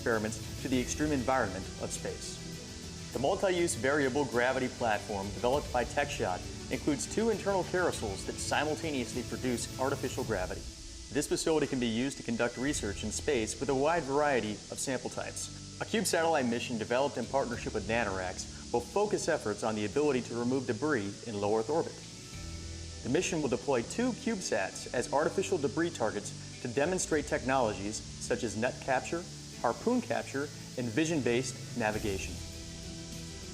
experiments to the extreme environment of space. The multi-use variable gravity platform developed by TechShot includes 2 internal carousels that simultaneously produce artificial gravity. This facility can be used to conduct research in space with a wide variety of sample types. A CubeSat satellite mission developed in partnership with NanoRacks will focus efforts on the ability to remove debris in low Earth orbit. The mission will deploy 2 CubeSats as artificial debris targets to demonstrate technologies such as net capture, harpoon capture, and vision-based navigation.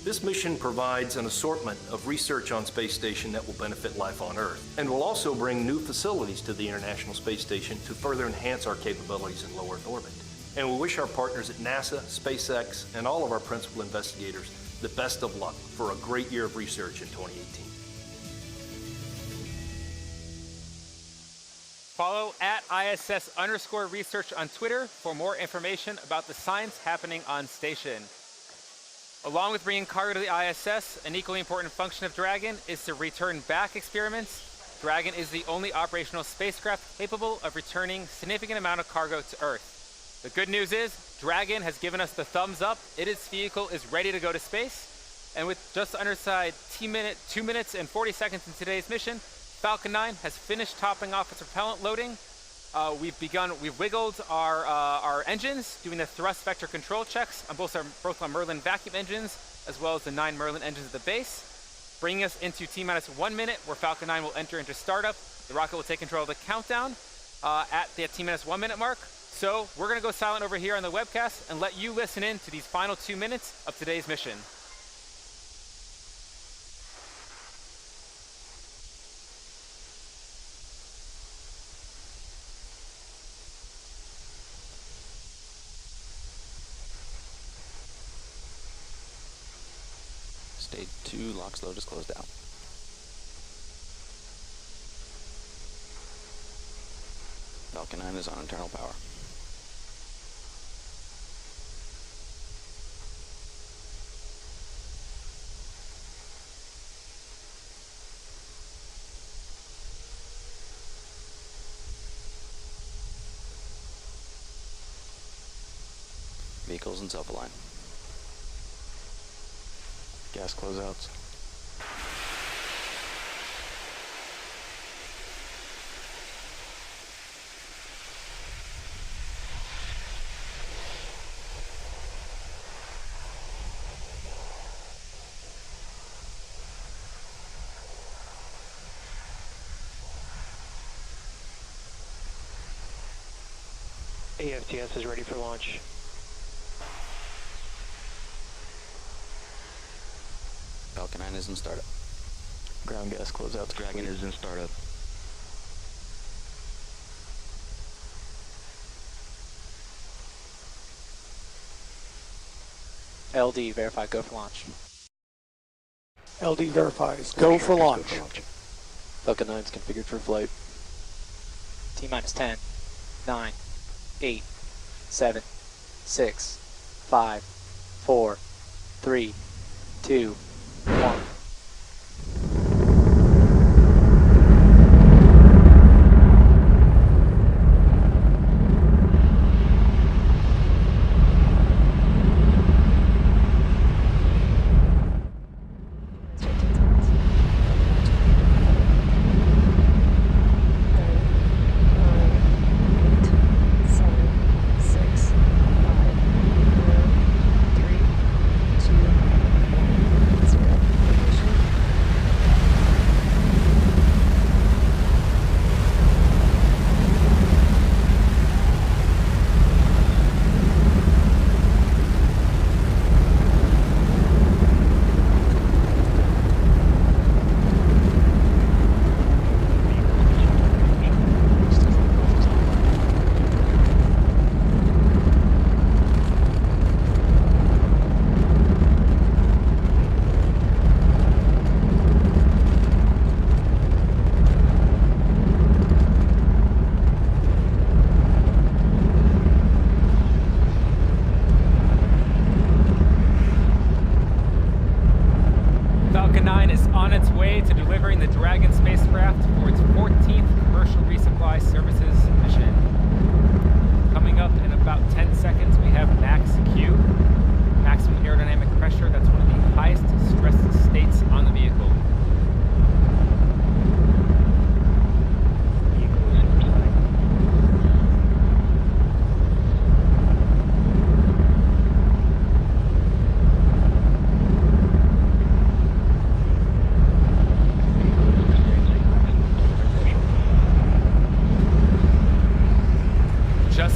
This mission provides an assortment of research on Space Station that will benefit life on Earth, and will also bring new facilities to the International Space Station to further enhance our capabilities in low Earth orbit. And we wish our partners at NASA, SpaceX, and all of our principal investigators the best of luck for a great year of research in 2018. Follow @ISS_research on Twitter for more information about the science happening on station. Along with bringing cargo to the ISS, an equally important function of Dragon is to return back experiments. Dragon is the only operational spacecraft capable of returning a significant amount of cargo to Earth. The good news is, Dragon has given us the thumbs up. Its vehicle is ready to go to space. And with just under 2 minutes and 40 seconds in today's mission, Falcon 9 has finished topping off its propellant loading. We've wiggled our engines, doing the thrust vector control checks on both our Merlin vacuum engines, as well as the 9 Merlin engines at the base, bringing us into T-minus 1 minute, where Falcon 9 will enter into startup. The rocket will take control of the countdown at the T-minus 1 minute mark. So we're gonna go silent over here on the webcast and let you listen in to these final 2 minutes of today's mission. Stage 2, LOX load is closed out. Falcon 9 is on internal power. Vehicles in self-align. Gas closeouts. AFTS is ready for launch. Falcon 9 is in startup. Ground gas closeouts. Dragon is in startup. LD, verify, go for launch. LD verifies, go for launch. Falcon 9 is configured for flight. T-minus 10, 9, 8, 7, 6, 5, 4, 3, 2, 1.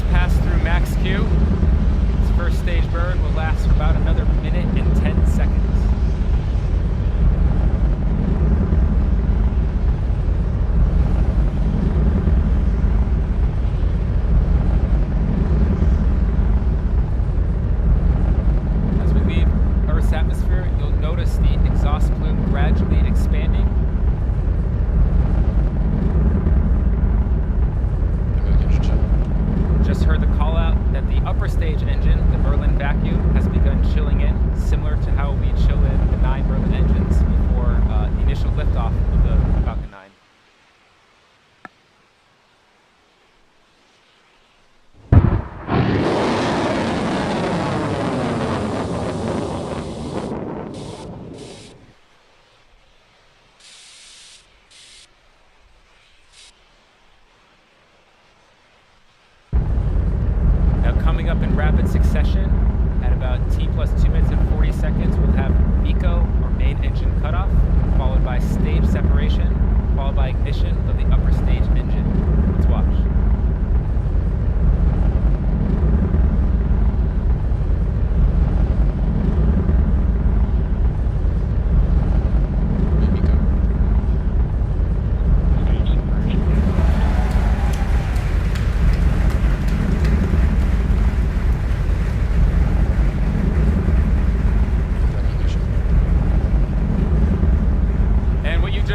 just passed through max Q. This first stage burn will last for about another minute and 10 seconds. As we leave Earth's atmosphere, you'll notice the exhaust plume gradually expanding. Just heard the call out that the upper stage engine, the Merlin vacuum, has begun chilling in, similar to how we chill in the 9 Merlin engines before the initial liftoff of the Falcon 9. Coming up in rapid succession, at about T plus 2 minutes and 40 seconds, we'll have MECO, or main engine cutoff, followed by stage separation, followed by ignition of the upper stage engine. Let's watch.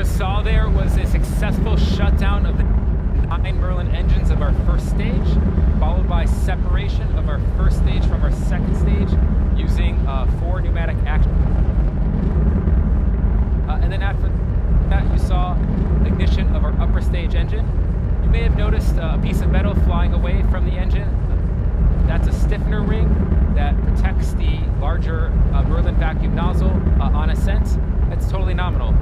Saw there was a successful shutdown of the 9 Merlin engines of our first stage, followed by separation of our first stage from our second stage using 4 pneumatic action. And then after that, you saw ignition of our upper stage engine. You may have noticed a piece of metal flying away from the engine. That's a stiffener ring that protects the larger Merlin vacuum nozzle on ascent. It's totally nominal.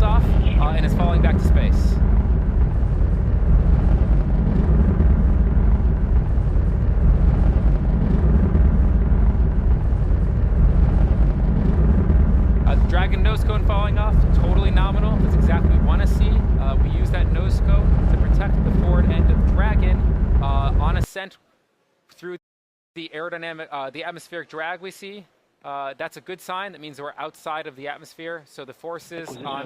Off and is falling back to space. The Dragon nose cone falling off, totally nominal. That's exactly what we want to see. We use that nose cone to protect the forward end of Dragon on ascent through the aerodynamic, the atmospheric drag we see. That's a good sign. That means we're outside of the atmosphere, so the forces on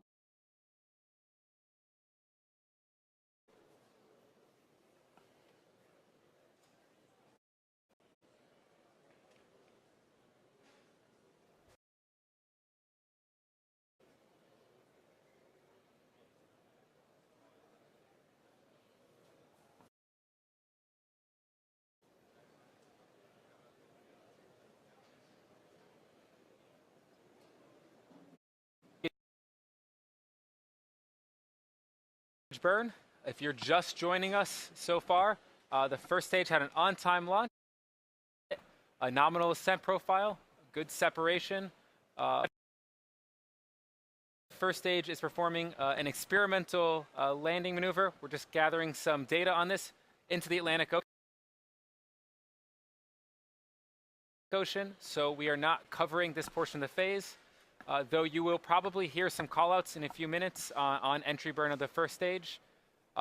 burn. If you're just joining us so far, the first stage had an on-time launch, a nominal ascent profile, good separation. First stage is performing an experimental landing maneuver. We're just gathering some data on this into the Atlantic Ocean, so we are not covering this portion of the phase. Though you will probably hear some callouts in a few minutes on entry burn of the first stage.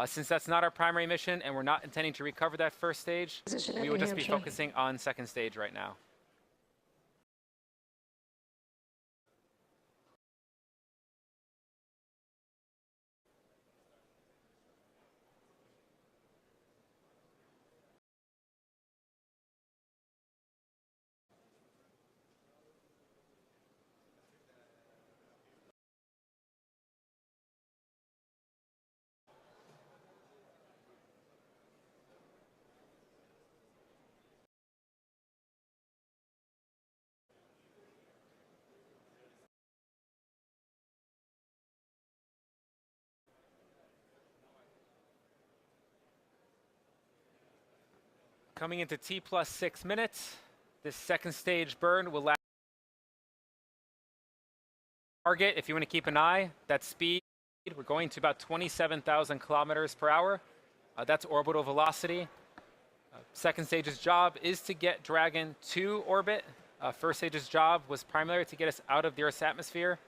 Since that's not our primary mission and we're not intending to recover that first stage, we would just be focusing on second stage right now. Coming into T plus 6 minutes, this second stage burn will last. Target, if you want to keep an eye, that speed, we're going to about 27,000 kilometers per hour. That's orbital velocity. Second stage's job is to get Dragon to orbit. First stage's job was primarily to get us out of the Earth's atmosphere.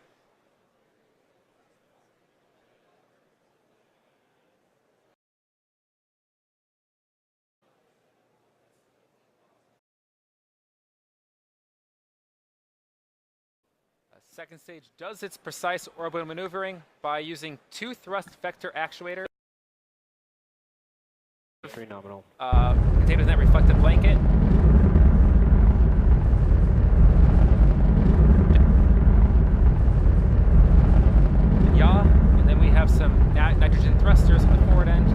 Second stage does its precise orbital maneuvering by using 2 thrust vector actuators. 3 nominal. Contained within that reflective blanket. Yaw, and then we have some nitrogen thrusters on the forward end.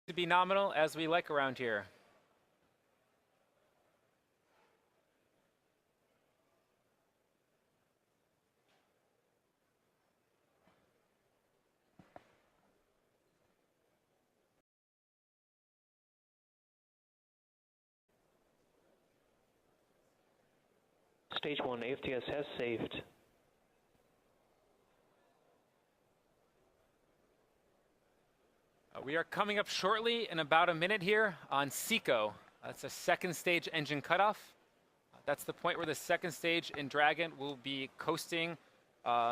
To be nominal as we like around here. Stage 1, AFTS has saved. We are coming up shortly in about a minute here on SECO. That's a second stage engine cutoff. That's the point where the second stage in Dragon will be coasting. Do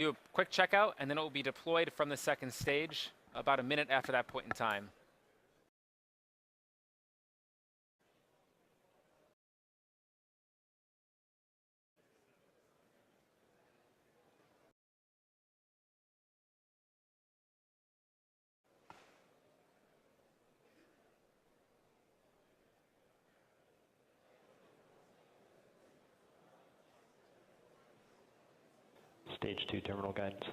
a quick checkout, and then it will be deployed from the second stage about a minute after that point in time. Stage 2 terminal guidance.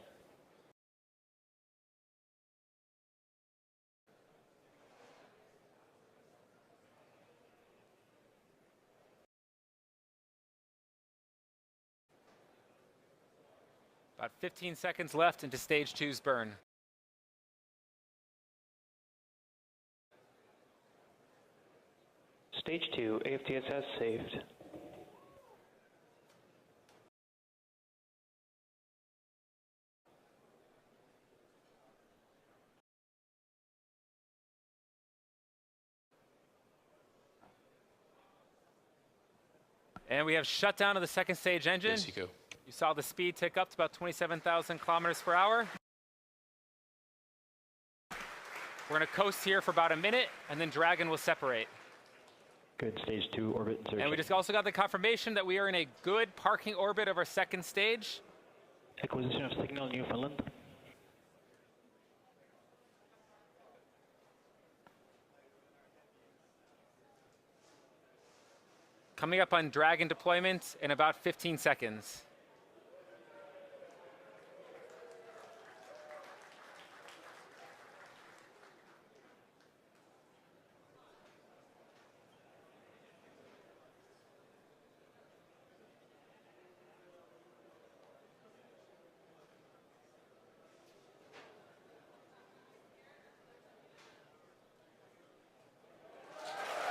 About 15 seconds left into stage 2's burn. Stage 2, AFTS has saved. And we have shut down of the second stage engine. Yes, you go. You saw the speed tick up to about 27,000 kilometers per hour. We're going to coast here for about a minute, and then Dragon will separate. Good, stage 2 orbit insertion. And we just also got the confirmation that we are in a good parking orbit of our second stage. Acquisition of signal Newfoundland. Coming up on Dragon deployment in about 15 seconds.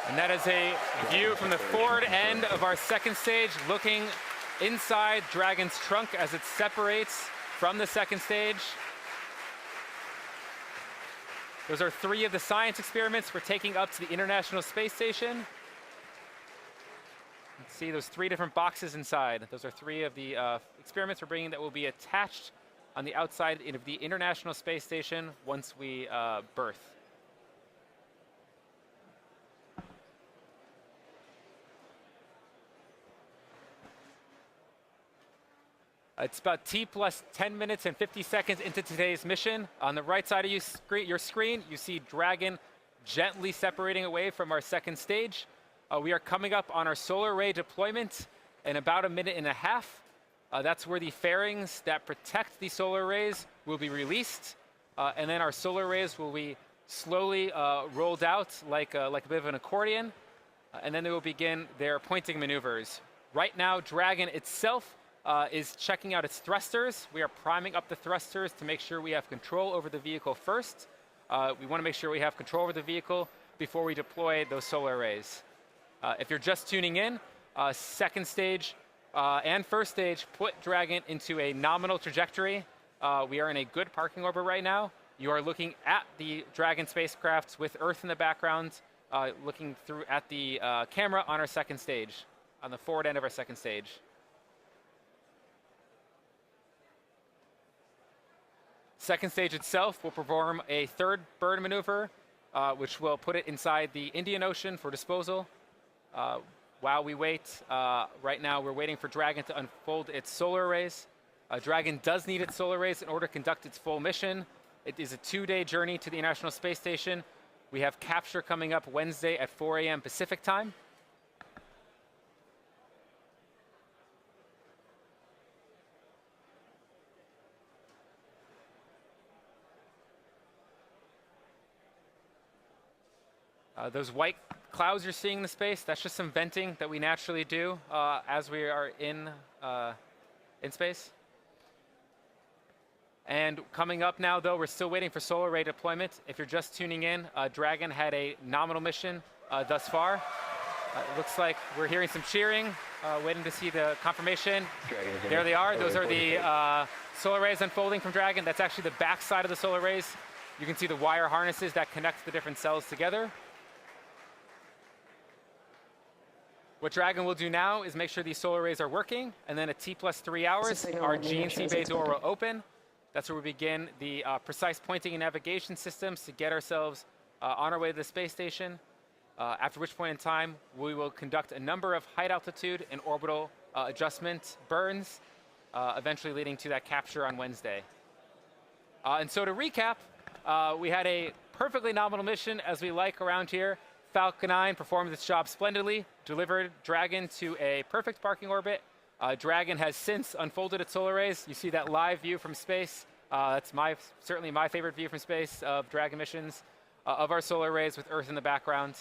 And that is a view from the forward end of our second stage, looking inside Dragon's trunk as it separates from the second stage. Those are 3 of the science experiments we're taking up to the International Space Station. You can see those 3 different boxes inside. Those are 3 of the experiments we're bringing that will be attached on the outside of the International Space Station once we berth. It's about T plus 10 minutes and 50 seconds into today's mission. On the right side of your screen, you see Dragon gently separating away from our second stage. We are coming up on our solar array deployment in about a minute and a half. That's where the fairings that protect the solar arrays will be released. And then our solar arrays will be slowly rolled out like a bit of an accordion. And then they will begin their pointing maneuvers. Right now, Dragon itself is checking out its thrusters. We are priming up the thrusters to make sure we have control over the vehicle first. We want to make sure we have control over the vehicle before we deploy those solar arrays. If you're just tuning in, second stage and first stage put Dragon into a nominal trajectory. We are in a good parking orbit right now. You are looking at the Dragon spacecraft with Earth in the background, looking through at the camera on our second stage, on the forward end of our second stage. Second stage itself will perform a third bird maneuver, which will put it inside the Indian Ocean for disposal. While we wait, right now we're waiting for Dragon to unfold its solar arrays. Dragon does need its solar arrays in order to conduct its full mission. It is a 2-day journey to the International Space Station. We have capture coming up Wednesday at 4 a.m. Pacific time. Those white clouds you're seeing in the space, that's just some venting that we naturally do as we are in space. And coming up now, though, we're still waiting for solar array deployment. If you're just tuning in, Dragon had a nominal mission thus far. It looks like we're hearing some cheering, waiting to see the confirmation. There they are. Those are the solar arrays unfolding from Dragon. That's actually the back side of the solar arrays. You can see the wire harnesses that connect the different cells together. What Dragon will do now is make sure these solar arrays are working, and then at T+3 hours, our GNC bay door will open. That's where we begin the precise pointing and navigation systems to get ourselves on our way to the space station, after which point in time, we will conduct a number of height altitude and orbital adjustment burns, eventually leading to that capture on Wednesday. And so to recap, we had a perfectly nominal mission, as we like around here. Falcon 9 performed its job splendidly, delivered Dragon to a perfect parking orbit. Dragon has since unfolded its solar arrays. You see that live view from space. That's certainly my favorite view from space of Dragon missions, of our solar arrays with Earth in the background.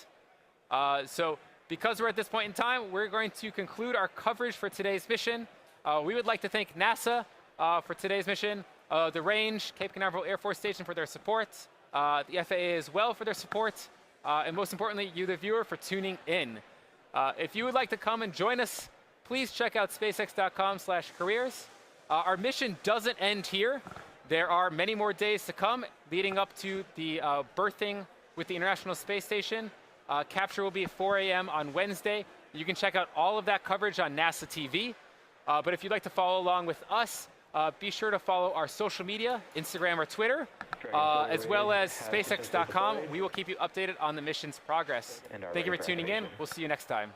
So because we're at this point in time, we're going to conclude our coverage for today's mission. We would like to thank NASA for today's mission, the Range, Cape Canaveral Air Force Station for their support, the FAA as well for their support, and most importantly, you, the viewer, for tuning in. If you would like to come and join us, please check out spacex.com/careers. Our mission doesn't end here. There are many more days to come leading up to the berthing with the International Space Station. Capture will be at 4 a.m. on Wednesday. You can check out all of that coverage on NASA TV. But if you'd like to follow along with us, be sure to follow our social media, Instagram or Twitter, as well as SpaceX.com. We will keep you updated on the mission's progress. Thank you for tuning in. We'll see you next time.